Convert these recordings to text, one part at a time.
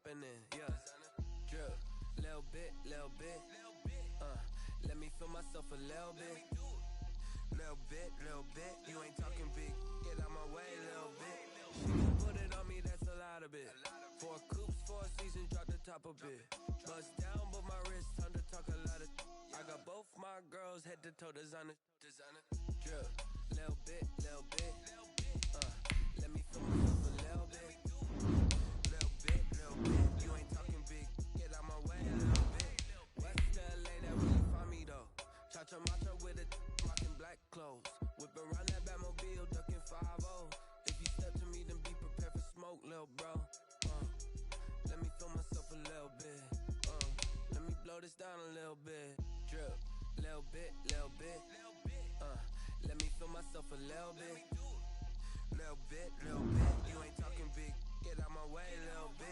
dropping in, yeah. Drip, little bit, let me feel myself a little bit. Little bit, you ain't talking big, get out my way, little bit. She gon' put it on me, that's a lot of it. 4 coops, 4 seasons, drop the top a bit. Bust down, but my wrist, time to talk a lot of. I got both my girls head to toe designer. Drip, little bit, let me feel myself a little bit. Little bit, you ain't talking big, get out my way, little bit. West LA, that really find me though. Cha-cha matcha with it, rockin' black clothes. Whip around that Batmobile, ducking 5-0. If you step to me, then be prepared for smoke, lil' bro. Let me feel myself a little bit. Let me blow this down a little bit. Drip, little bit, let me feel myself a little bit. Little bit, you ain't talking big, get out my way, little bit.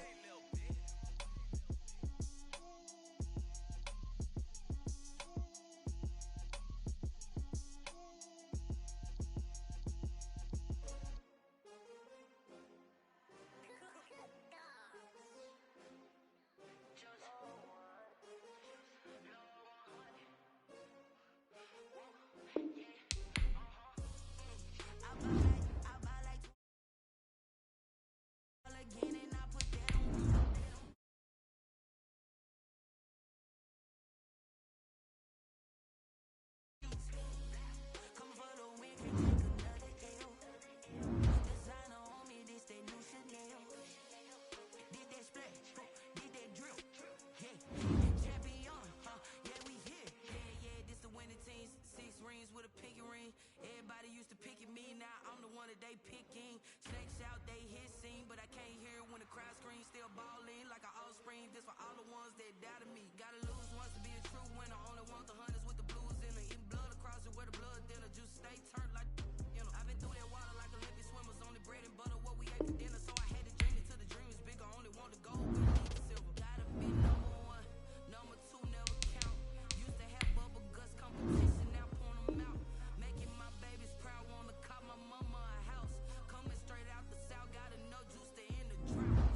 Everybody used to pick at me, now I'm the one that they picking. Snakes out, they hissing, but I can't hear when the crowd screams. Still balling like an offspring. This for all the ones that doubted me. Gotta lose once to be a true winner. Only want the hunters with the blues in it. Eating blood across it where the blood thinner. Just stay turned like, you know. I've been through that water like Olympic swimmers. Only bread and butter, what we ate for dinner. So I had to dream it till the dream is bigger. Only want the gold, we need the silver. Gotta be number 1, number 2 never count. Used to have bubble guts competition, now point them out. Making my babies proud, wanna cop my mama a house. Coming straight out the south, got enough juice to end the drought.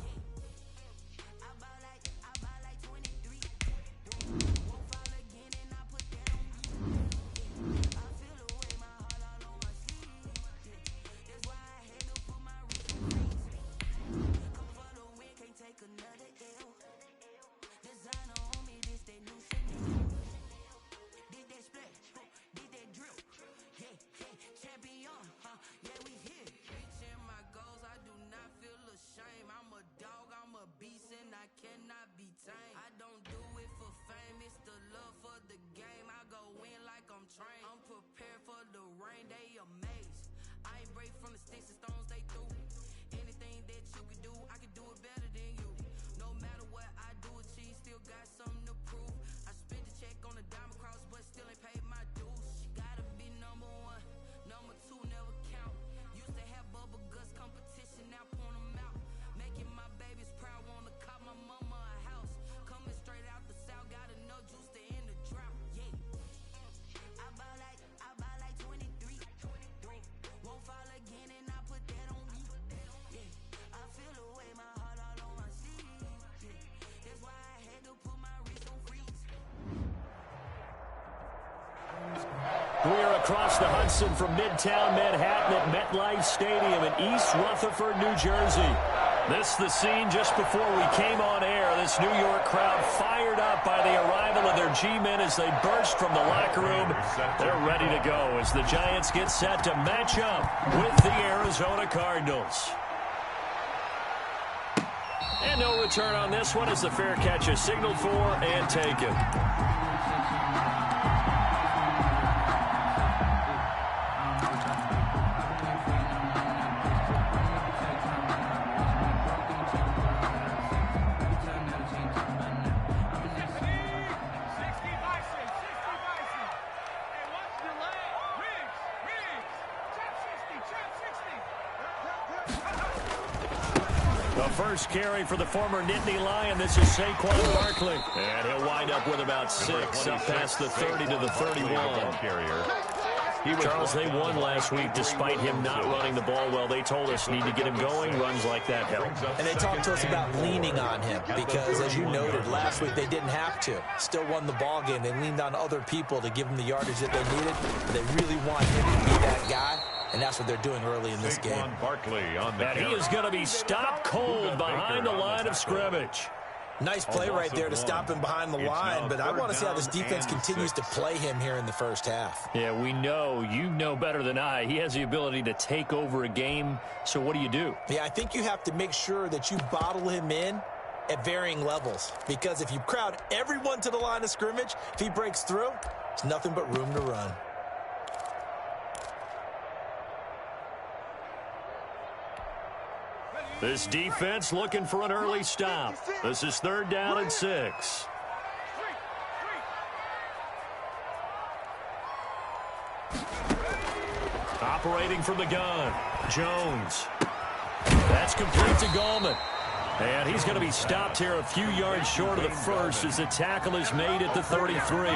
Yeah. I buy like 23. Won't fall again and I put that on me. Yeah. I feel the way, my heart all on my sleeve. Yeah. That's why I had to put my wrist on freeze. Come for the win, can't take another L. Designer on me, this that new Chanel. Did that splash, did that drip. Yeah, champion, yeah, we here. Reaching my goals, I do not feel ashamed. I'm a dog, I'm a beast, and I cannot be tamed. I don't do it for fame, it's the love for the game. I go in like I'm trained. I'm prepared for the rain, they amazed. I ain't brave from the sticks and stones they threw. Anything that you can do, I can do it better than you. No matter what I do, achieve, still got something to prove. I spent the check on the diamond cross, but still ain't paid my dues. Gotta be number 1, number 2 never count. Used to have bubble guts competition, now point them out. Making my babies proud, wanna cop my mama a house. Coming straight out the south, got enough juice to end the drought. Yeah. I buy like 23. Won't fall again and I put that on me. Yeah. I feel the way, my heart all on my sleeve. Yeah. That's why I had to put my wrist on freeze. We're across the Hudson from Midtown Manhattan at MetLife Stadium in East Rutherford, New Jersey. This is the scene just before we came on air. This New York crowd fired up by the arrival of their G-men as they burst from the locker room. They're ready to go as the Giants get set to match up with the Arizona Cardinals. And no return on this one as the fair catch is signaled for and taken. First carry for the former Nittany Lion. This is Saquon Barkley. And he'll wind up with about 6 up past the 30 to the 31. Carrier. Charles, they won last week despite him not running the ball well. They told us need to get him going. Runs like that help. And they talked to us about leaning on him because, as you noted, last week they didn't have to. Still won the ball game. They leaned on other people to give them the yardage that they needed. They really want him to be that guy, and that's what they're doing early in this game. And he is going to be stopped cold behind the line of scrimmage. Nice play right there to stop him behind the line, but I want to see how this defense continues to play him here in the first half. Yeah, we know. You know better than I. He has the ability to take over a game, so what do? Yeah, I think you have to make sure that you bottle him in at varying levels, because if you crowd everyone to the line of scrimmage, if he breaks through, there's nothing but room to run. This defense looking for an early stop. This is 3rd down and 6. Operating from the gun, Jones. That's complete to Gallman. And he's going to be stopped here a few yards short of the first as the tackle is made at the 33.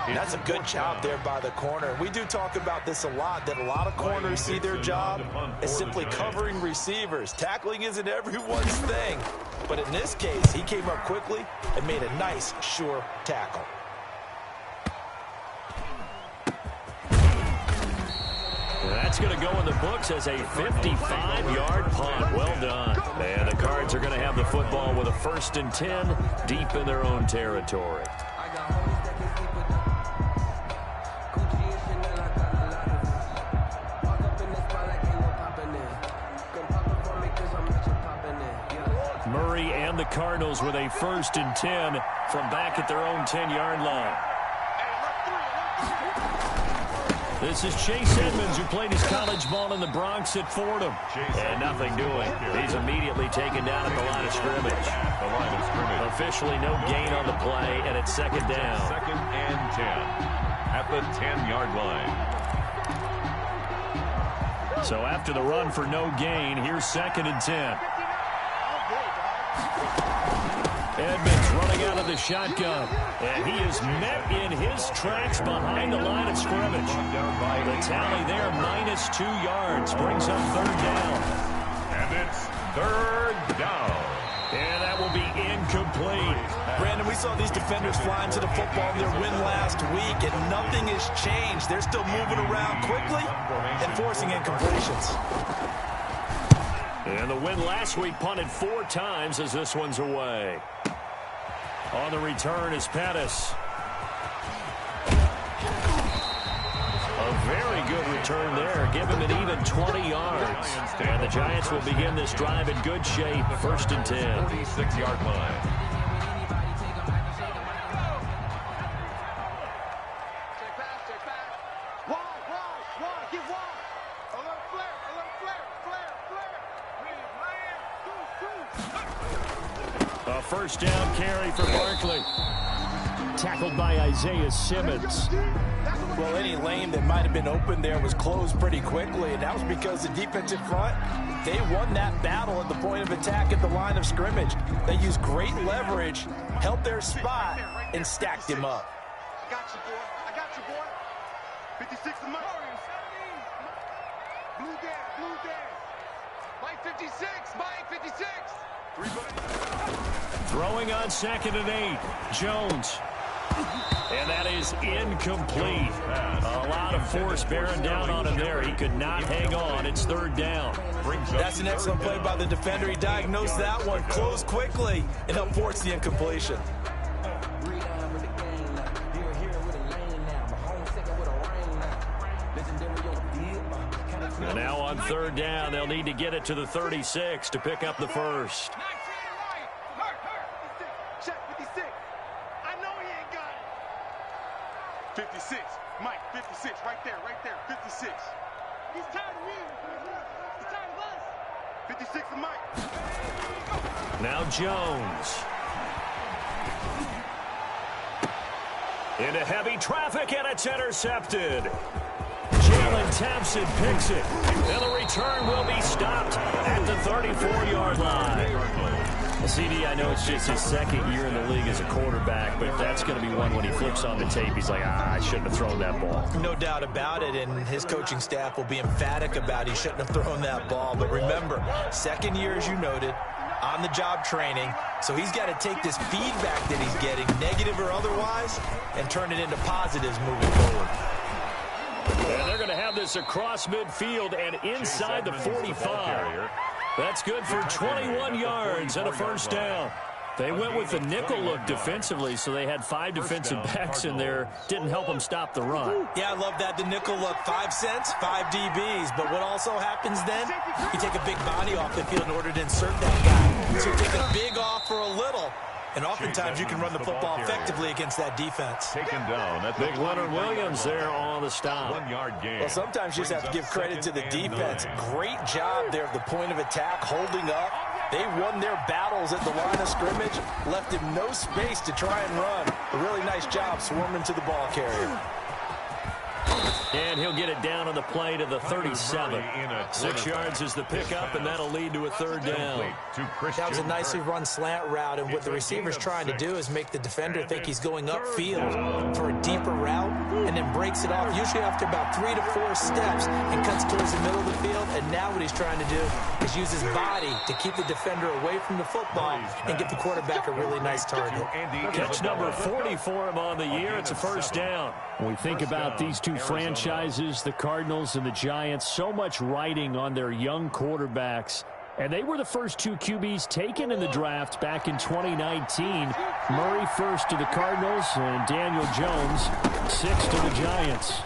That's a good job there by the corner. We do talk about this a lot, that a lot of corners see their job as simply covering receivers. Tackling isn't everyone's thing. But in this case, he came up quickly and made a nice, sure tackle. That's going to go in the books as a 55-yard punt. Well done. And the Cards are going to have the football with a 1st and 10 deep in their own territory. Murray and the Cardinals with a 1st and 10 from back at their own 10-yard line. This is Chase Edmonds, who played his college ball in the Bronx at Fordham. And nothing doing. He's immediately taken down at the line of scrimmage. Officially no gain on the play, and it's 2nd down. 2nd and 10 at the 10-yard line. So after the run for no gain, here's 2nd and 10. Edmonds running out of the shotgun, and he is met in his tracks behind the line of scrimmage. The tally there, -2 yards, brings up 3rd down. And it's 3rd down. And that will be incomplete. Brandon, we saw these defenders flying to the football in their win last week, and nothing has changed. They're still moving around quickly and forcing incompletions. And the win last week punted 4 times as this one's away. On the return is Pettis. A very good return there. Give him an even 20 yards. And the Giants will begin this drive in good shape. 1st and 10. 46-yard line. A 1st down carry for Barkley. Tackled by Isaiah Simmons. Well, any lane that might have been open there was closed pretty quickly, and that was because the defensive front, they won that battle at the point of attack at the line of scrimmage. They used great leverage, held their spot, and stacked him up. I got you, boy. I got you, boy. 56 of mine. Blue gas. Mike 56, Mike 56. 3 buddies. Throwing on 2nd and 8. Jones. And that is incomplete. A lot of force bearing down on him there. He could not hang on. It's 3rd down. That's an excellent play by the defender. He diagnosed that one, closed quickly, and helped force the incompletion. And now on 3rd down, they'll need to get it to the 36 to pick up the first. Check 56. I know he ain't got it. 56. Mike, 56. Right there. 56. He's tired of me. He's tired of us. 56 of Mike. Now Jones. Into heavy traffic, and it's intercepted. Jalen Thompson picks it. And the return will be stopped at the 34-yard line. CD, I know it's just his second year in the league as a quarterback, but that's going to be one when he flips on the tape. He's like, I shouldn't have thrown that ball. No doubt about it, and his coaching staff will be emphatic about he shouldn't have thrown that ball. But remember, second year, as you noted, on-the-job training, so he's got to take this feedback that he's getting, negative or otherwise, and turn it into positives moving forward. And they're going to have this across midfield and inside the 45. That's good for 21 yards and a first down. They went with the nickel look defensively, so they had 5 defensive backs in there. Didn't help them stop the run. Yeah, I love that. The nickel look, 5 cents, 5 DBs. But what also happens then, you take a big body off the field in order to insert that guy. So you take a big off for a little. And oftentimes you can run the football effectively against that defense. Taken down. That's Big Leonard Williams there on the stop. 1-yard gain. Well, sometimes you just have to give credit to the defense. Great job there at the point of attack, holding up. They won their battles at the line of scrimmage, left him no space to try and run. A really nice job swarming to the ball carrier. And he'll get it down on the play to the 37. 6 yards is the pickup, and that'll lead to a third down. That was a nicely run slant route, and what the receiver's trying to do is make the defender think he's going upfield for a deeper route, and then breaks it off, usually after about 3 to 4 steps, and cuts towards the middle of the field. And now what he's trying to do is use his body to keep the defender away from the football and get the quarterback a really nice target. Catch number 40 for him on the year. It's a first down. When we think about these two franchises, the Cardinals and the Giants, so much riding on their young quarterbacks. And they were the first 2 QBs taken in the draft back in 2019. Murray first to the Cardinals and Daniel Jones 6th to the Giants.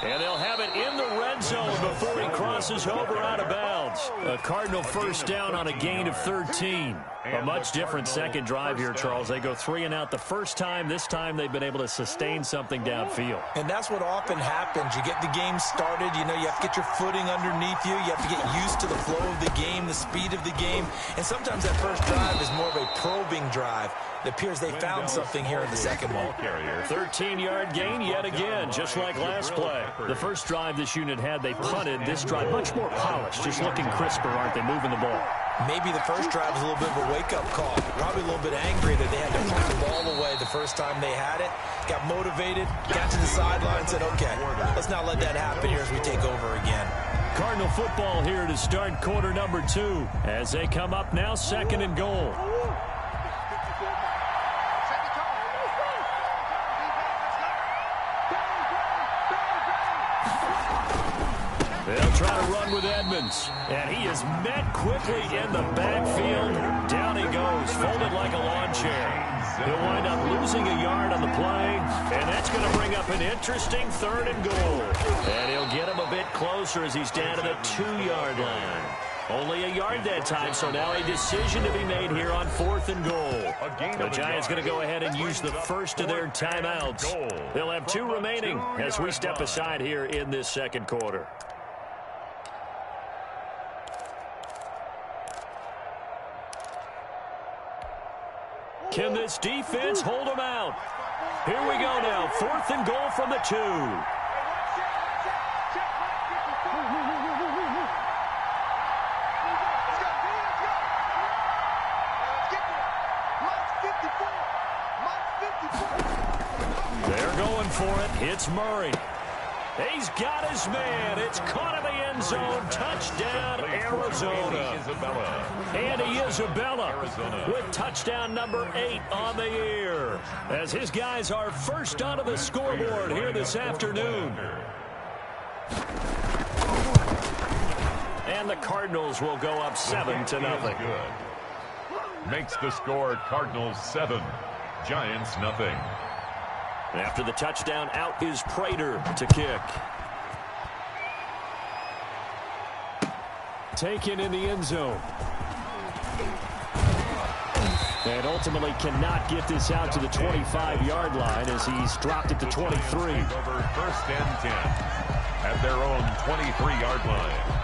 And they'll have it in the red zone before he crosses over out of bounds. A Cardinal first down on a gain of 13. A much different second drive here, Charles. They go 3 and out the first time. This time they've been able to sustain something downfield. And that's what often happens. You get the game started. You know, you have to get your footing underneath you. You have to get used to the flow of the game, the speed of the game. And sometimes that first drive is more of a probing drive. It appears they found something here in the second one. 13-yard gain yet again, just like last play. The first drive this unit had, they punted. This drive, much more polished, just looking crisper, aren't they, moving the ball? Maybe the first drive was a little bit of a wake-up call. Probably a little bit angry that they had to punt the ball away the first time they had it. Got motivated, got to the sideline, said, okay, let's not let that happen here as we take over again. Cardinal football here to start quarter number 2 as they come up now 2nd and goal. They'll try to run with Edmonds, and he is met quickly in the backfield. Down he goes, folded like a lawn chair. He'll wind up losing a yard on the play, and that's going to bring up an interesting 3rd and goal. And he'll get him a bit closer as he's down to the 2-yard line. Only a yard that time, so now a decision to be made here on 4th and goal. The Giants going to go ahead and use the first of their timeouts. They'll have 2 remaining as we step aside here in this second quarter. Can this defense hold them out? Here we go now. 4th and goal from the 2. They're going for it. It's Murray. He's got his man. It's caught in the end zone. Touchdown, Arizona. Andy Isabella with touchdown number 8 on the year, as his guys are first onto the scoreboard here this afternoon. And the Cardinals will go up 7-0. Makes the score Cardinals 7, Giants nothing. After the touchdown, out is Prater to kick. Taken in the end zone. And ultimately cannot get this out to the 25-yard line as he's dropped it to 23. Over 1st and 10 at their own 23-yard line.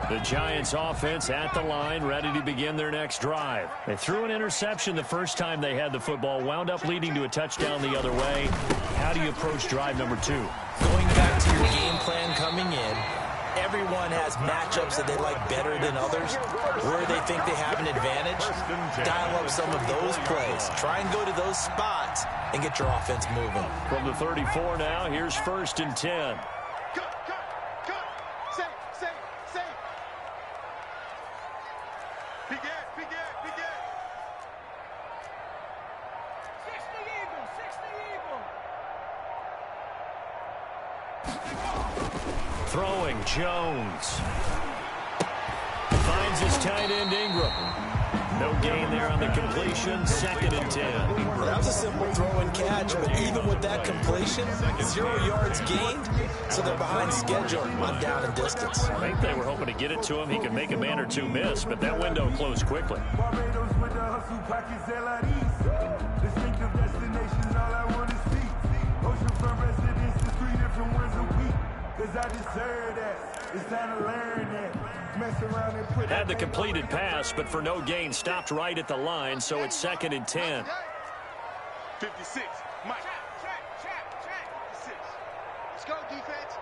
The Giants offense at the line, ready to begin their next drive. They threw an interception the first time they had the football, wound up leading to a touchdown the other way. How do you approach drive number 2? Going back stick to your game plan coming in. Everyone has matchups that they like better than others. Where they think they have an advantage, dial up some of those plays. Try and go to those spots and get your offense moving. From the 34 now, here's 1st and 10. Throwing, Jones. Finds his tight end, Ingram. No gain there on the completion, 2nd and 10. That was a simple throw and catch, but even with that completion, 0 yards gained, so they're behind schedule on down and distance. I think they were hoping to get it to him. He could make a man or two miss, but that window closed quickly. Had the completed pass, but for no gain, stopped right at the line, so it's 2nd and 10. 56, Mike. Check. 56. Let's go, defense.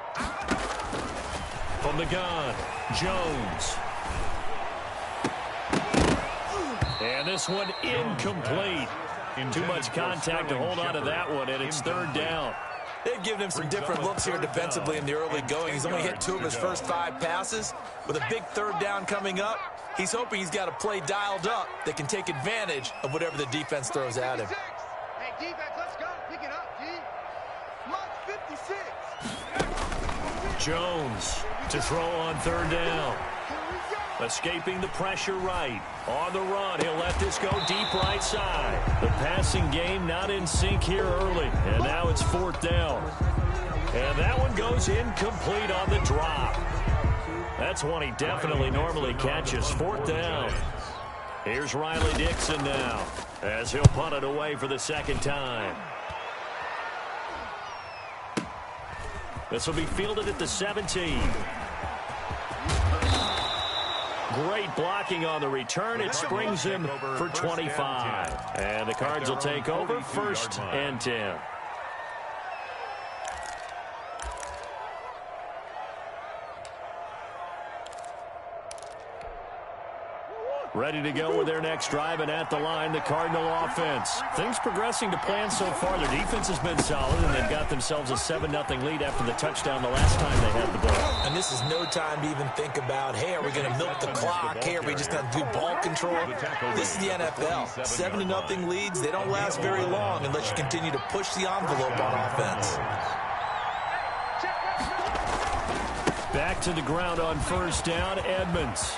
From the gun, Jones. And this one incomplete. Too much contact to hold on to that one, and it's 3rd down. They've given him some different looks here defensively in the early going. He's only hit 2 of his first 5 passes. With a big 3rd down coming up, he's hoping he's got a play dialed up that can take advantage of whatever the defense throws at him. Hey, defense, let's go. Pick it up, G. Mark 56. Jones to throw on 3rd down. Escaping the pressure right. On the run, he'll let this go deep right side. The passing game not in sync here early. And now it's 4th down. And that one goes incomplete on the drop. That's one he definitely normally catches. 4th down. Here's Riley Dixon now, as he'll punt it away for the 2nd time. This will be fielded at the 17. Great blocking on the return. It springs him for 25. And the Cards will take over 1st and 10. Ready to go with their next drive, and at the line, the Cardinal offense. Things progressing to plan so far. Their defense has been solid, and they've got themselves a 7-0 lead after the touchdown the last time they had the ball. And this is no time to even think about, hey, are we going to milk the clock? Hey, are we just going to do ball control? This is the NFL. 7-0 leads, they don't last very long unless you continue to push the envelope on offense. Back to the ground on 1st down, Edmonds.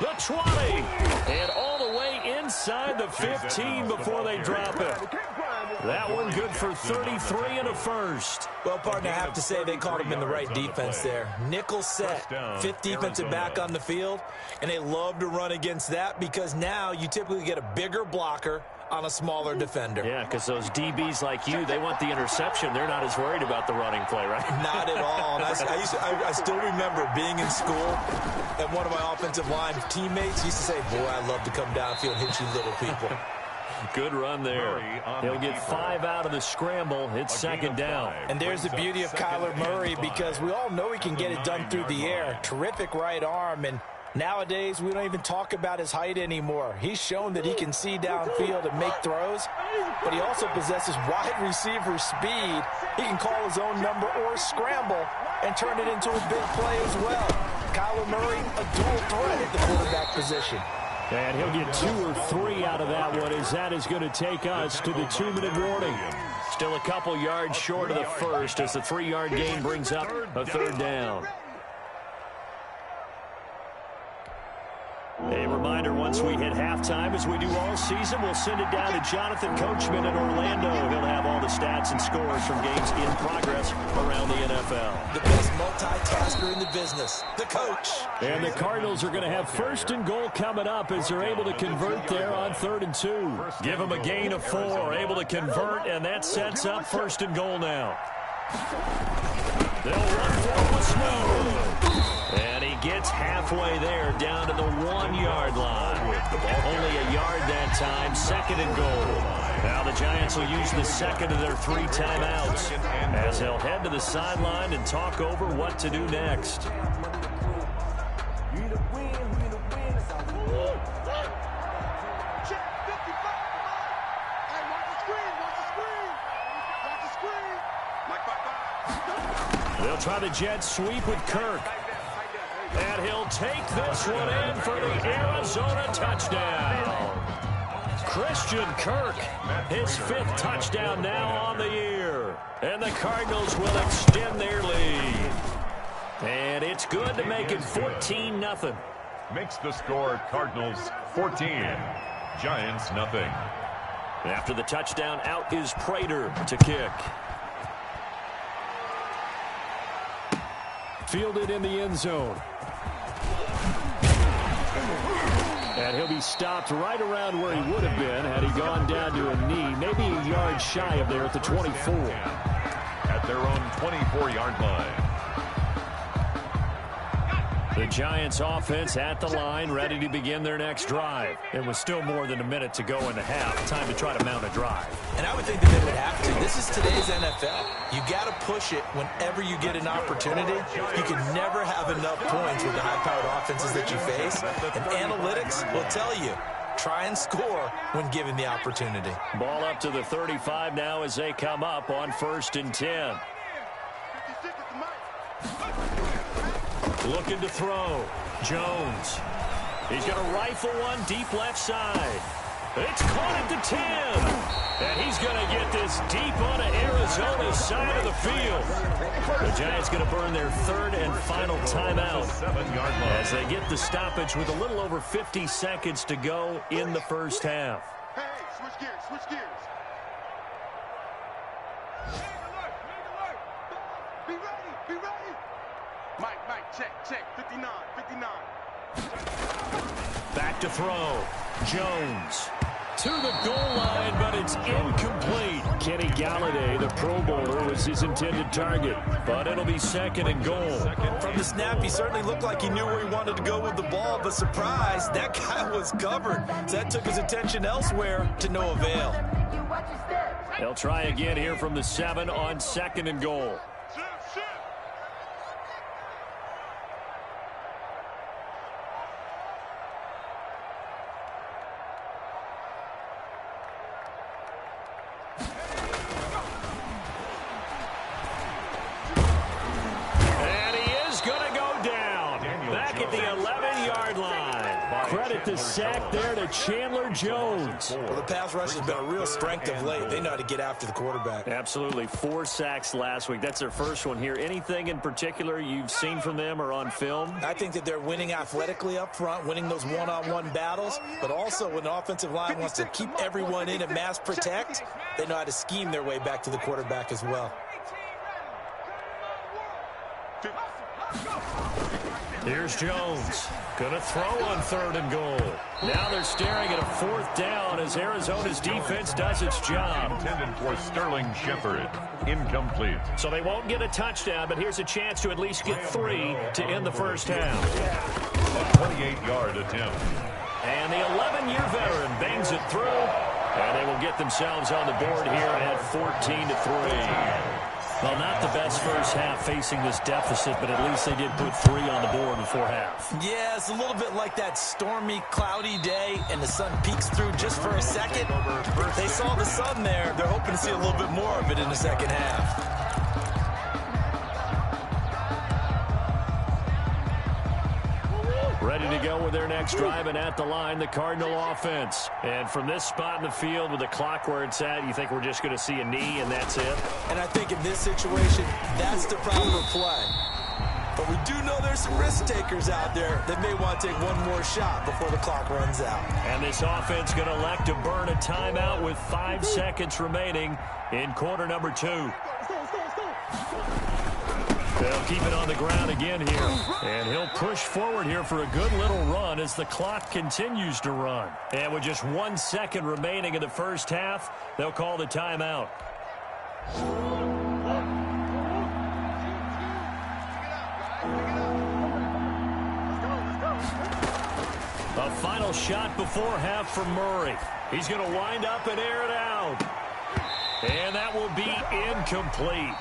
The 20, and all the way inside the 15 before they drop it. That one good for 33 and a 1st. Well, partner, I have to say they caught him in the right defense there. Nickel set, 5th defensive back on the field, and they love to run against that because now you typically get a bigger blocker on a smaller defender. Yeah, because those DBs like you, they want the interception. They're not as worried about the running play, right? Not at all. And I still remember being in school, and one of my offensive line teammates used to say, boy, I love to come downfield and hit you little people. Good run there. He'll get 5 out of the scramble. It's 2nd down. And there's the beauty of Kyler Murray, because we all know he can get it done through the air. Terrific right arm, and nowadays, we don't even talk about his height anymore. He's shown that he can see downfield and make throws, but he also possesses wide receiver speed. He can call his own number or scramble and turn it into a big play as well. Kyler Murray, a dual threat at the quarterback position. And he'll get 2 or 3 out of that one, as that is going to take us to the 2-minute warning. Still a couple yards short of the 1st as the 3-yard gain brings up a 3rd down. A reminder, once we hit halftime, as we do all season, we'll send it down to Jonathan Coachman in Orlando. He'll have all the stats and scores from games in progress around the NFL. The best multitasker in the business, the coach. And the Cardinals are going to have 1st and goal coming up as they're able to convert there on 3rd and 2. Give them a gain of 4, able to convert, and that sets up 1st and goal now. They'll run for it with Snow. And he gets halfway there, down to the 1-yard line. Only a yard that time, 2nd and goal. Now the Giants will use the second of their 3 timeouts as they'll head to the sideline and talk over what to do next. They'll try the jet sweep with Kirk. And he'll take this one in for the Arizona touchdown. Christian Kirk, his 5th touchdown now on the year. And the Cardinals will extend their lead. And it's good to make it 14-0. Makes the score Cardinals 14, Giants nothing. After the touchdown, out is Prater to kick. Fielded in the end zone. And he'll be stopped right around where he would have been had he gone down to a knee, maybe a yard shy of there at the 24. At their own 24-yard line. The Giants offense at the line, ready to begin their next drive. It was still more than a minute to go in the half. Time to try to mount a drive. And I would think that they would have to. This is today's NFL. You got to push it whenever you get an opportunity. You can never have enough points with the high-powered offenses that you face. And analytics will tell you, try and score when given the opportunity. Ball up to the 35 now as they come up on 1st and 10. Looking to throw. Jones. He's going to rifle one deep left side. It's caught at the 10. And he's going to get this deep onto Arizona's side of the field. The Giants going to burn their 3rd and final timeout as they get the stoppage with a little over 50 seconds to go in the first half. Hey, switch gears, switch gears. Be ready, be ready. Mike, check, 59. Back to throw. Jones to the goal line, but it's incomplete. Kenny Galladay, the Pro Bowler, was his intended target, but it'll be 2nd and goal. From the snap, he certainly looked like he knew where he wanted to go with the ball, but surprise, that guy was covered. So that took his attention elsewhere to no avail. They'll try again here from the 7 on 2nd and goal. Credit the sack there to Chandler Jones. Well, the pass rush has been a real strength of late. They know how to get after the quarterback. Absolutely. 4 sacks last week. That's their first one here. Anything in particular you've seen from them or on film? I think that they're winning athletically up front, winning those one-on-one battles, but also when the offensive line wants to keep everyone in and mass protect, they know how to scheme their way back to the quarterback as well. Here's Jones. Going to throw on 3rd and goal. Now they're staring at a 4th down as Arizona's defense does its job. Intended for Sterling Shepard. Incomplete. So they won't get a touchdown, but here's a chance to at least get 3 to end the first half. A 28-yard attempt. And the 11-year veteran bangs it through. And they will get themselves on the board here at 14-3. Well, not the best first half facing this deficit, but at least they did put 3 on the board before half. Yeah, it's a little bit like that stormy, cloudy day, and the sun peeks through just for a second. They saw the sun there. They're hoping to see a little bit more of it in the second half. Ready to go with their next drive, and at the line, the Cardinal offense. And from this spot in the field with the clock where it's at, you think we're just going to see a knee and that's it? And I think in this situation, that's the proper play. But we do know there's some risk takers out there that may want to take one more shot before the clock runs out. And this offense going to elect to burn a timeout with 5 seconds remaining in quarter number 2. They'll keep it on the ground again here. And he'll push forward here for a good little run as the clock continues to run. And with just 1 second remaining in the first half, they'll call the timeout. A A final shot before half from Murray. He's going to wind up and air it out. And that will be incomplete.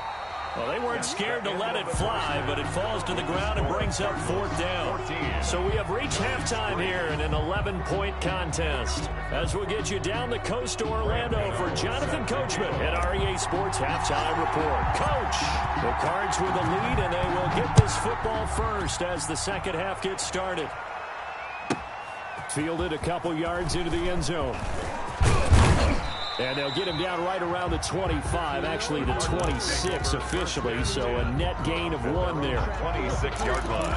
Well, they weren't scared to let it fly, but it falls to the ground and brings up 4th down. So we have reached halftime here in an 11-point contest. As we'll get you down the coast to Orlando for Jonathan Coachman at REA Sports Halftime Report. Coach, the Cards with the lead, and they will get this football first as the second half gets started. Fielded a couple yards into the end zone. And they'll get him down right around the 25, actually the 26 officially, so a net gain of 1 there. 26-yard line.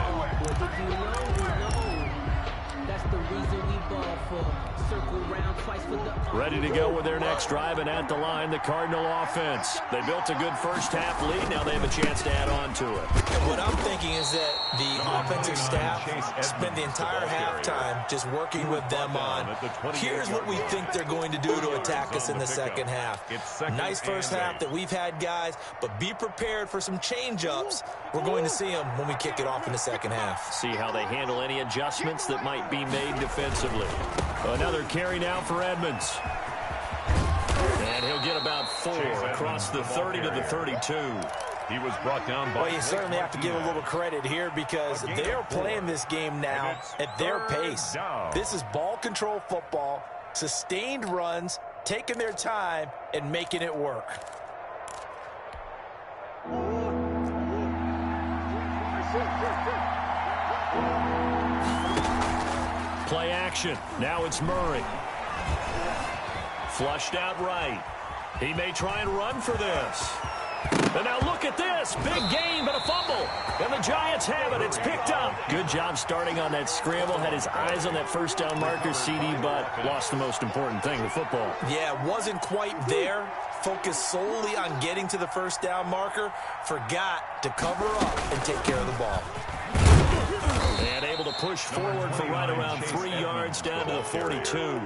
That's the reason we ball for. Circle round twice for the... Ready to go with their next drive, and at the line, the Cardinal offense. They built a good first half lead. Now they have a chance to add on to it. And what I'm thinking is that the offensive staff spent the entire halftime just working with them on, here's what we think they're going to do to attack us in the second half. Nice first half that we've had, guys, but be prepared for some change-ups. We're going to see them when we kick it off in the second half. See how they handle any adjustments that might be made defensively. Another carry now for Edmonds. And he'll get about 4 across the 30 to the 32. He was brought down by... Well, you certainly have to give a little credit here because they're playing this game now at their pace. This is ball control football, sustained runs, taking their time, and making it work. Play action. Now it's Murray. Flushed out right. He may try and run for this. And now look at this. Big gain, but a fumble. And the Giants have it. It's picked up. Good job starting on that scramble. Had his eyes on that first down marker, CD, but lost the most important thing, the football. Yeah, wasn't quite there. Focused solely on getting to the first down marker. Forgot to cover up and take care of the ball. And able to push forward for right around 3 yards down to the 42.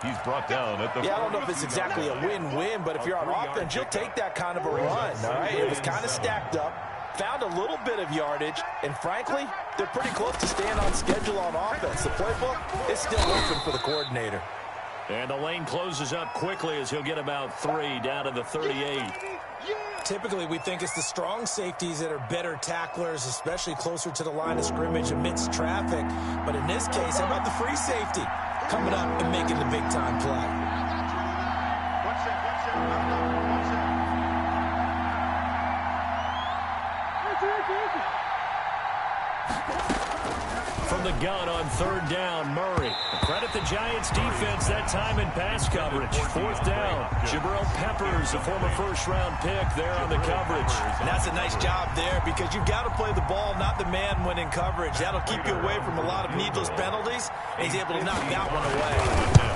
He's brought down at the... Yeah, I don't know if it's exactly a win-win, but if you're on offense, you'll take that kind of a run, all right? It was kind of stacked up, found a little bit of yardage, and frankly, they're pretty close to staying on schedule on offense. The playbook is still open for the coordinator. And the lane closes up quickly as he'll get about 3 down to the 38. Typically, we think it's the strong safeties that are better tacklers, especially closer to the line of scrimmage amidst traffic. But in this case, how about the free safety coming up and making the big-time play? From the gun on 3rd down, Murray. Credit the Giants defense that time in pass coverage. 4th down. Jabril Peppers, a former first-round pick there on the coverage. And that's a nice job there because you've got to play the ball, not the man when in coverage. That'll keep you away from a lot of needless penalties, and he's able to knock that one away.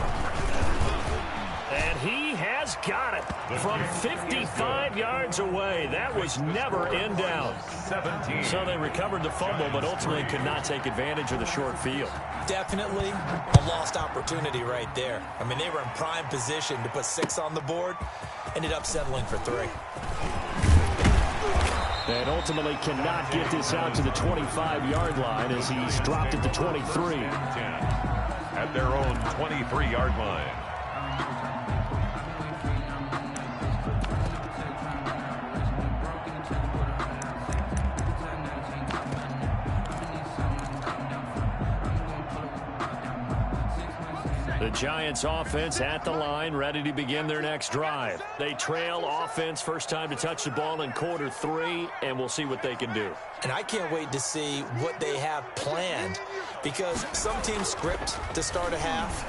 And he has got it from 55 yards away. That was never in down. 17. So they recovered the fumble, but ultimately could not take advantage of the short field. Definitely a lost opportunity right there. I mean, they were in prime position to put 6 on the board. Ended up settling for 3. And ultimately cannot get this out to the 25-yard line as he's dropped it to 23. At their own 23-yard line. The Giants offense at the line, ready to begin their next drive. They trail offense, first time to touch the ball in quarter 3, and we'll see what they can do. And I can't wait to see what they have planned because some teams script to start a half.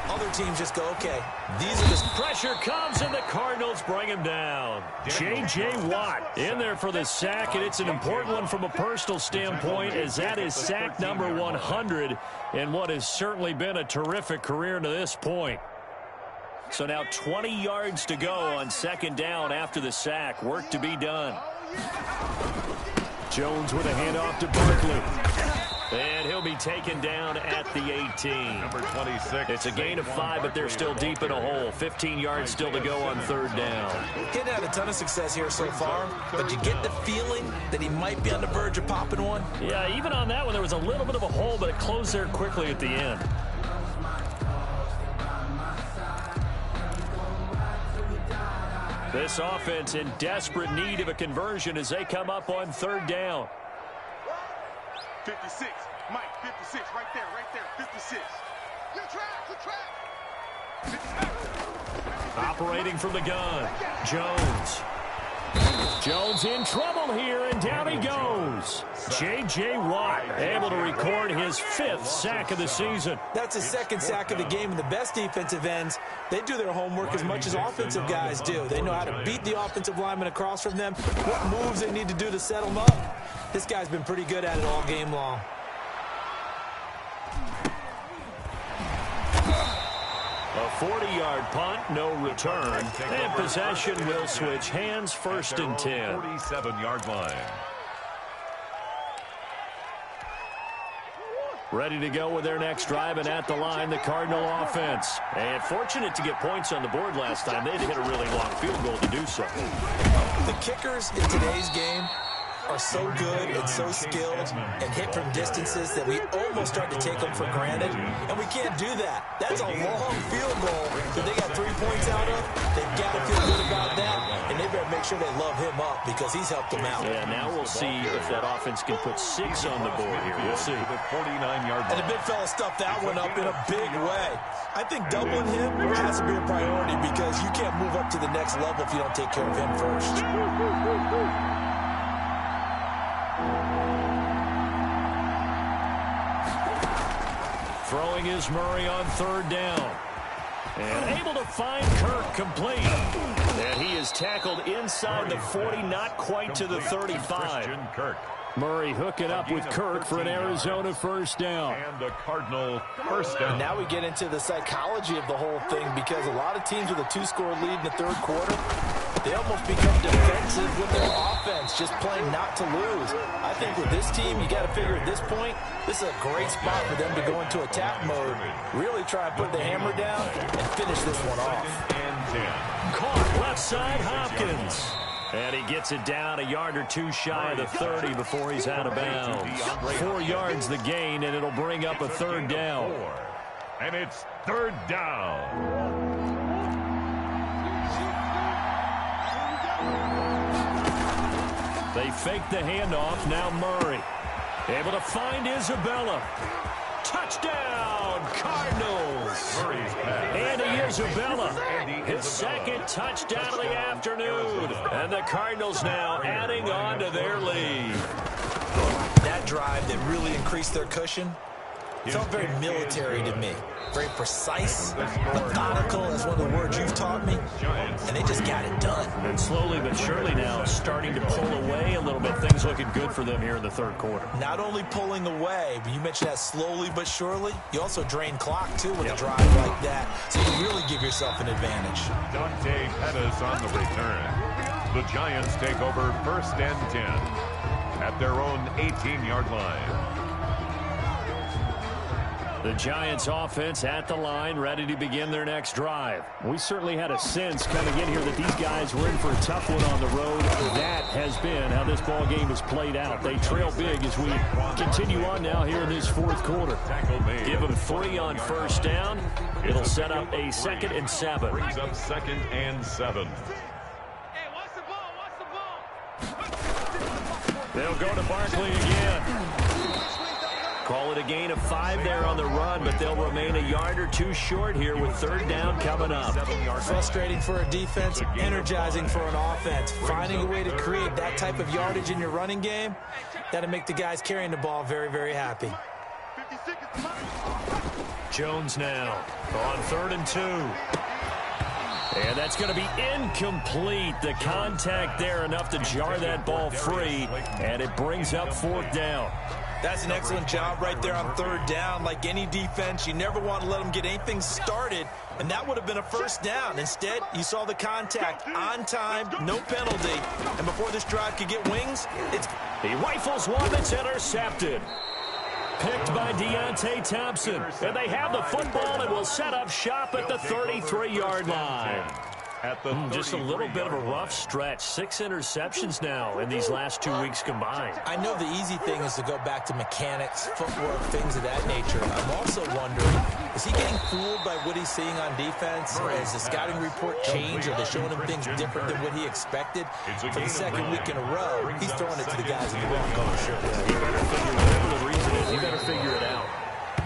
Other teams just go, okay, these are the... Pressure comes, and the Cardinals bring him down. J.J. Watt in there for the sack, and it's an important one from a personal standpoint as that is sack number 100 in what has certainly been a terrific career to this point. So now 20 yards to go on 2nd down after the sack. Work to be done. Jones with a handoff to Barkley. And he'll be taken down at the 18. Number 26. It's a gain of 5, but they're still deep in a hole. 15 yards still to go on 3rd down. He's had a ton of success here so far, but you get the feeling that he might be on the verge of popping one. Yeah, even on that one, there was a little bit of a hole, but it closed there quickly at the end. This offense in desperate need of a conversion as they come up on third down. 56. Mike, 56. Right there, 56. Good track, good track. Operating from the gun, Jones. Jones in trouble here, and down he goes. J.J. Watt able to record his 5th sack of the season. That's his 2nd sack of the game, and the best defensive ends, they do their homework as much as offensive guys do. They know how to beat the offensive lineman across from them, what moves they need to do to set them up. This guy's been pretty good at it all game long. A 40-yard punt, no return, and possession will switch hands, 1st and 10. 47-yard line. Ready to go with their next drive, and at the line, the Cardinal offense. And fortunate to get points on the board last time. They had to hit a really long field goal to do so. The kickers in today's game are so good and so skilled and hit from distances that we almost start to take them for granted, and we can't do that. That's a long field goal that they got 3 points out of. They've got to feel good about that, and they better make sure they love him up because he's helped them out. Yeah, now we'll see if that offense can put 6 on the board here. We'll see. The 49-yard line. And the big fella stuffed that one up in a big way. I think doubling him has to be a priority because you can't move up to the next level if you don't take care of him first. Throwing is Murray on third down. And able to find Kirk complete. And he is tackled inside the 40, not quite to the 35. Kirk. Murray hooking up with Kirk for an Arizona 1st down. And the Cardinal 1st down. And now we get into the psychology of the whole thing because a lot of teams with a 2-score lead in the 3rd quarter, they almost become defensive with their offense, just playing not to lose. I think with this team, you got to figure at this point, this is a great spot for them to go into attack mode, really try and put the hammer down and finish this one off. Caught left side, Hopkins. And he gets it down a yard or 2 shy of the 30 before he's out of bounds. 4 yards the gain, and it'll bring up a 3rd down. And it's 3rd down. They fake the handoff. Now Murray. Able to find Isabella. Touchdown, Cardinals. Andy Isabella, his 2nd touchdown of the afternoon. And the Cardinals now adding on to their lead. That drive that really increased their cushion felt very military to me. Very precise, methodical, that's one of the words you've taught me. And they just got it done. And slowly but surely now starting to pull away a little bit. Things looking good for them here in the 3rd quarter. Not only pulling away, but you mentioned that slowly but surely. You also drain clock, too, with a drive like that. So you really give yourself an advantage. Dante Pettis on the return. The Giants take over 1st and 10 at their own 18-yard line. The Giants offense at the line, ready to begin their next drive. We certainly had a sense coming in here that these guys were in for a tough one on the road. That has been how this ball game has played out. They trail big as we continue on now here in this 4th quarter. Give them 3 on 1st down. It'll set up a 2nd and 7. Brings up 2nd and 7. Hey, watch the ball, They'll go to Barkley again. Call it a gain of 5 there on the run, but they'll remain a yard or 2 short here with 3rd down coming up. Frustrating for a defense, energizing for an offense. Finding a way to create that type of yardage in your running game, that'll make the guys carrying the ball very, very happy. Jones now on 3rd and 2. And that's going to be incomplete. The contact there enough to jar that ball free, and it brings up 4th down. That's an excellent job right there on 3rd down. Like any defense, you never want to let them get anything started, and that would have been a 1st down. Instead, you saw the contact on time, no penalty, and before this drive could get wings, he rifles one that's intercepted. Picked by Deontay Thompson, and they have the football and will set up shop at the 33-yard line. at the Just a little bit of a rough stretch. 6 interceptions now in these last 2 weeks combined. I know the easy thing is to go back to mechanics, footwork, things of that nature. I'm also wondering, is he getting fooled by what he's seeing on defense? Has the scouting report changed? Are they showing him things different than what he expected? For the second week in a row, he's throwing it to the guys in the wrong color shirt. Whatever the reason is, he better figure it out.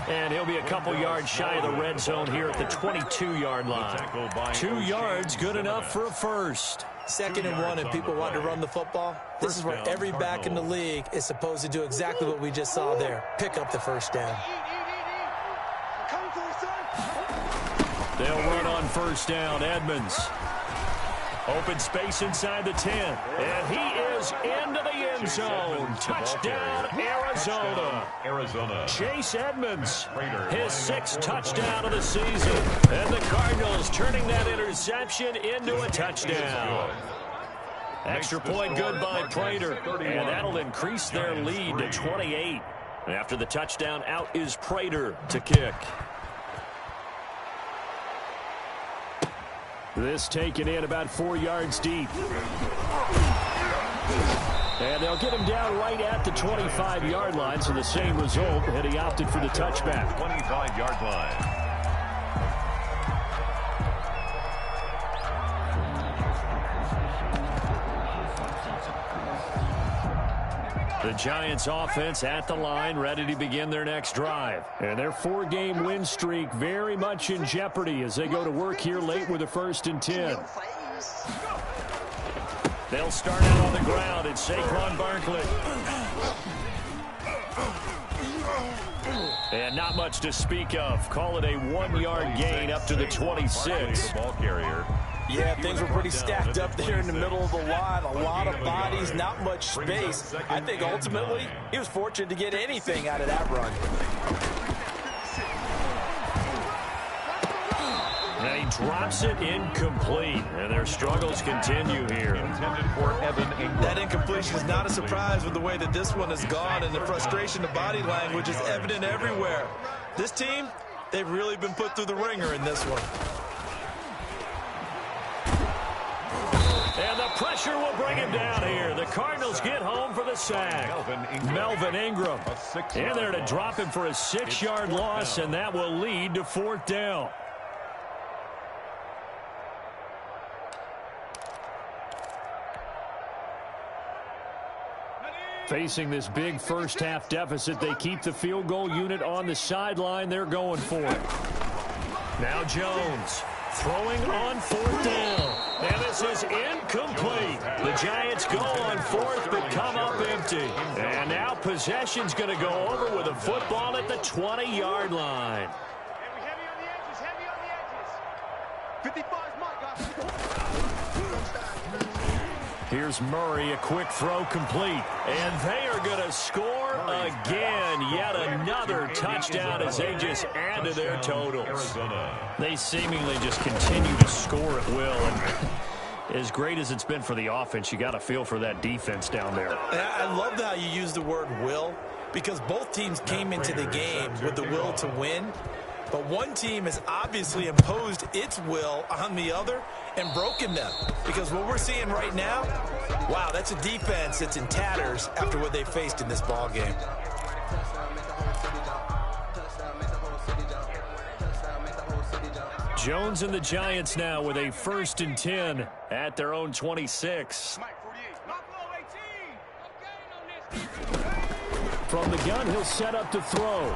And he'll be a couple yards shy of the red zone here at the 22-yard line. 2 yards, good enough for a first. 2nd and 1, and people want to run the football. This is where every back in the league is supposed to do exactly what we just saw there. Pick up the first down. They'll run on first down. Edmonds. Open space inside the 10. And he is into the end zone. Touchdown, Arizona. Chase Edmonds, his 6th touchdown of the season. And the Cardinals turning that interception into a touchdown. Extra point good by Prater. And that'll increase their lead to 28. After the touchdown, out is Prater to kick. This taken in about 4 yards deep. And they'll get him down right at the 25-yard line, so the same result, and he opted for the touchback. 25-yard line. The Giants offense at the line, ready to begin their next drive. And their 4-game win streak very much in jeopardy as they go to work here late with a 1st and 10. They'll start out on the ground. It's Saquon Barkley. And not much to speak of. Call it a 1-yard gain up to the 26. Ball carrier. Yeah, things were pretty stacked up there in the middle of the line. A lot of bodies, not much space. I think ultimately he was fortunate to get anything out of that run. And he drops it incomplete. And their struggles continue here. Intended for Evan Ingram. That incompletion is not a surprise with the way that this one has gone, and the frustration of body language is evident everywhere. This team, they've really been put through the ringer in this one. And the pressure will bring him down here. The Cardinals get home for the sack. Melvin Ingram in there to drop him for a 6-yard loss, and that will lead to 4th down. Facing this big first-half deficit, they keep the field goal unit on the sideline. They're going for it. Now Jones throwing on 4th down. And this is incomplete. The Giants go on 4th but come up empty. And now possession's going to go over with a football at the 20-yard line. Heavy on the edges. 55's mark, guys. Here's Murray, a quick throw complete. And they are going to score again. Yet another touchdown as they just add to their totals. They seemingly just continue to score at will. And as great as it's been for the offense, you got to feel for that defense down there. I love how you use the word will, because both teams came into the game with the will to win. But one team has obviously imposed its will on the other and broken them. Because what we're seeing right now, wow, that's a defense that's in tatters after what they faced in this ball game. Jones and the Giants now with a 1st and 10 at their own 26. From the gun, he'll set up to throw.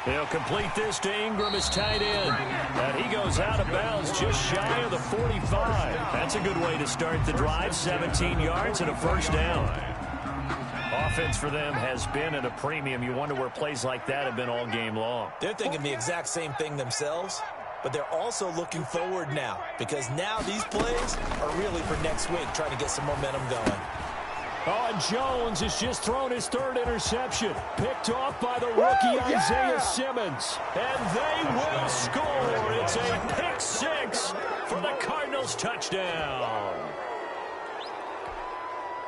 He'll complete this to Ingram, his tight end. And he goes out of bounds just shy of the 45. That's a good way to start the drive. 17 yards and a 1st down. Offense for them has been at a premium. You wonder where plays like that have been all game long. They're thinking the exact same thing themselves, but they're also looking forward now, because now these plays are really for next week, trying to get some momentum going. Oh, and Jones has just thrown his 3rd interception. Picked off by the rookie Isaiah Simmons. And they will score. It's a pick 6 for the Cardinals touchdown.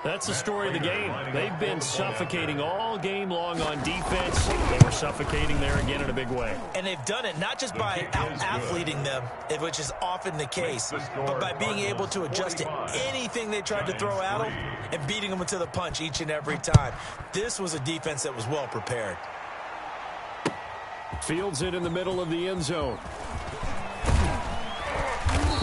That's the story of the game. They've been suffocating all game long on defense. They were suffocating there again in a big way. And they've done it not just by out-athleting them, which is often the case, but by being able to adjust to anything they tried to throw at them and beating them to the punch each and every time. This was a defense that was well prepared. Fields it in the middle of the end zone.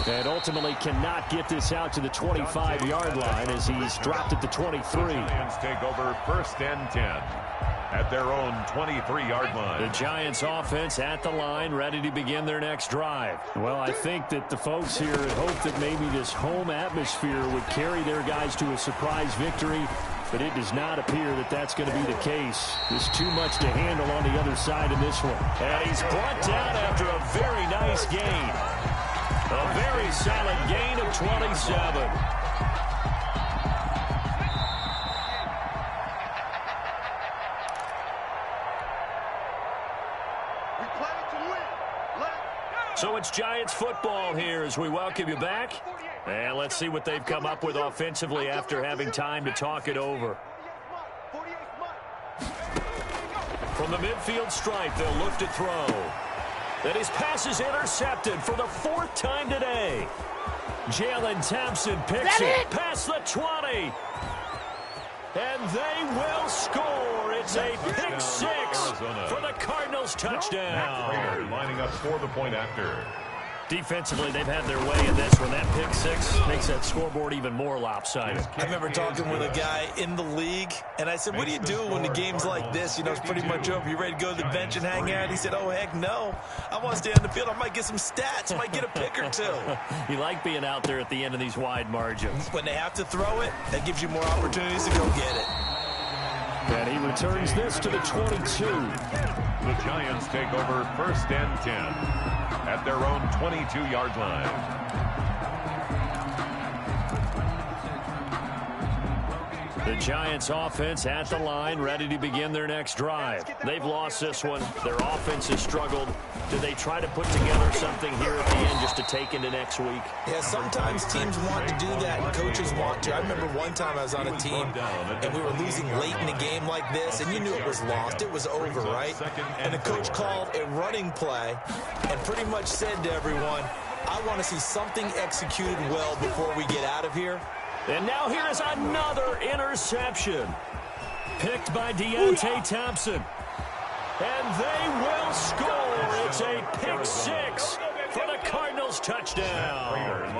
And ultimately cannot get this out to the 25-yard line as he's dropped at the 23. Giants take over 1st and 10 at their own 23-yard line. The Giants offense at the line, ready to begin their next drive. Well, I think that the folks here had hoped that maybe this home atmosphere would carry their guys to a surprise victory, but it does not appear that that's going to be the case. There's too much to handle on the other side in this one. And he's brought down after a very nice gain. A very solid gain of 27. So it's Giants football here as we welcome you back. And let's see what they've come up with offensively after having time to talk it over. From the midfield stripe, they'll look to throw. And his pass is intercepted for the 4th time today. Jalen Thompson picks it past the 20. And they will score. It's a pick 6 for the Cardinals touchdown. Lining up for the point after. Defensively, they've had their way in this one. That pick 6 makes that scoreboard even more lopsided. I remember talking with a guy in the league, and I said, what do you do when the game's like this? You know, it's pretty much over. You ready to go to the bench and hang out? He said, oh, heck no. I want to stay on the field. I might get some stats. I might get a pick or two. You like being out there at the end of these wide margins. When they have to throw it, that gives you more opportunities to go get it. And he returns this to the 22. The Giants take over 1st and 10 at their own 22-yard line. The Giants offense at the line, ready to begin their next drive. They've lost this one. Their offense has struggled. Do they try to put together something here at the end just to take into next week? Yeah, sometimes teams want to do that and coaches want to. I remember one time I was on a team and we were losing late in a game like this, and you knew it was lost. It was over, right? And the coach called a running play and pretty much said to everyone, I want to see something executed well before we get out of here. And now here is another interception. Picked by Deontay Thompson. And they will score. It's a pick 6 for the Cardinals touchdown.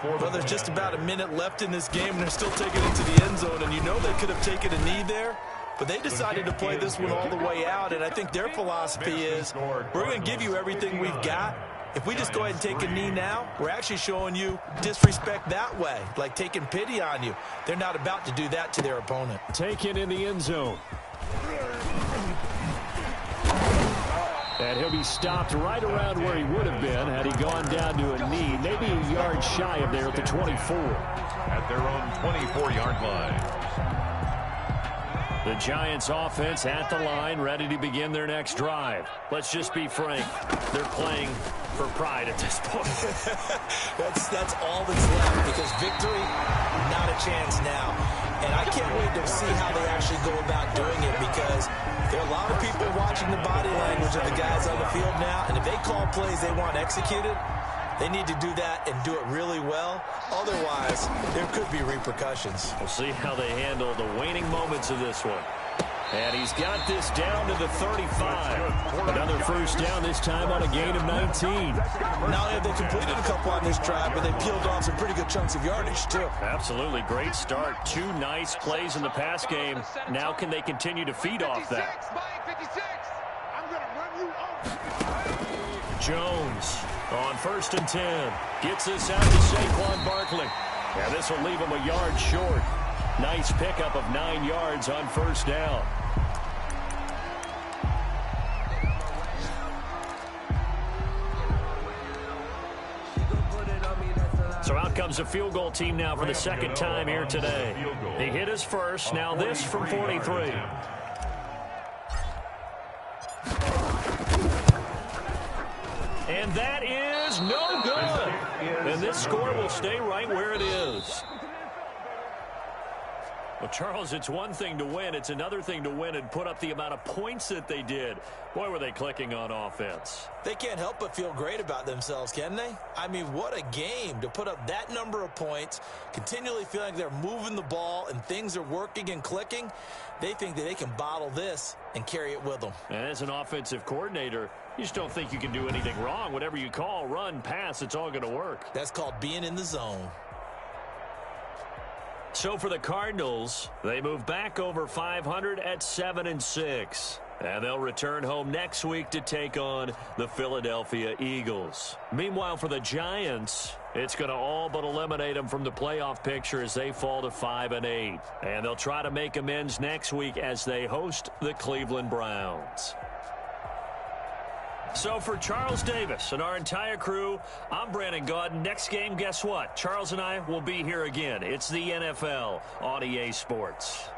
Well, there's just about a minute left in this game, and they're still taking it to the end zone. And you know they could have taken a knee there, but they decided to play this one all the way out. And I think their philosophy is, we're going to give you everything we've got. If we just go ahead and take a knee now, we're actually showing you disrespect that way, like taking pity on you. They're not about to do that to their opponent. Taken in the end zone. And he'll be stopped right around where he would have been had he gone down to a knee, maybe a yard shy of there at the 24. At their own 24-yard line. The Giants offense at the line, ready to begin their next drive. Let's just be frank. They're playing for pride at this point. that's all that's left, because victory, not a chance now. And I can't wait to see how they actually go about doing it, because there are a lot of people watching the body language of the guys on the field now, and if they call plays they want executed, they need to do that and do it really well. Otherwise, there could be repercussions. We'll see how they handle the waning moments of this one. And he's got this down to the 35. Another first down, this time on a gain of 19. Not only have they completed a couple on this drive, but they peeled off some pretty good chunks of yardage, too. Absolutely. Great start. 2 nice plays in the pass game. Now can they continue to feed off that? Jones on 1st and 10. Gets this out to Saquon Barkley. Yeah, this will leave him a yard short. Nice pickup of 9 yards on first down. So out comes the field goal team now for the second time here today. He hit his first. Now this from 43. And that is no good. And this score will stay right where it is. Well, Charles, it's one thing to win. It's another thing to win and put up the amount of points that they did. Boy, were they clicking on offense. They can't help but feel great about themselves, can they? I mean, what a game to put up that number of points, continually feeling like they're moving the ball and things are working and clicking. They think that they can bottle this and carry it with them. And as an offensive coordinator, you just don't think you can do anything wrong. Whatever you call, run, pass, it's all going to work. That's called being in the zone. So for the Cardinals, they move back over 500 at 7-6. And they'll return home next week to take on the Philadelphia Eagles. Meanwhile, for the Giants, it's going to all but eliminate them from the playoff picture as they fall to 5-8. And they'll try to make amends next week as they host the Cleveland Browns. So for Charles Davis and our entire crew, I'm Brandon Gaudin. Next game, guess what? Charles and I will be here again. It's the NFL on EA Sports.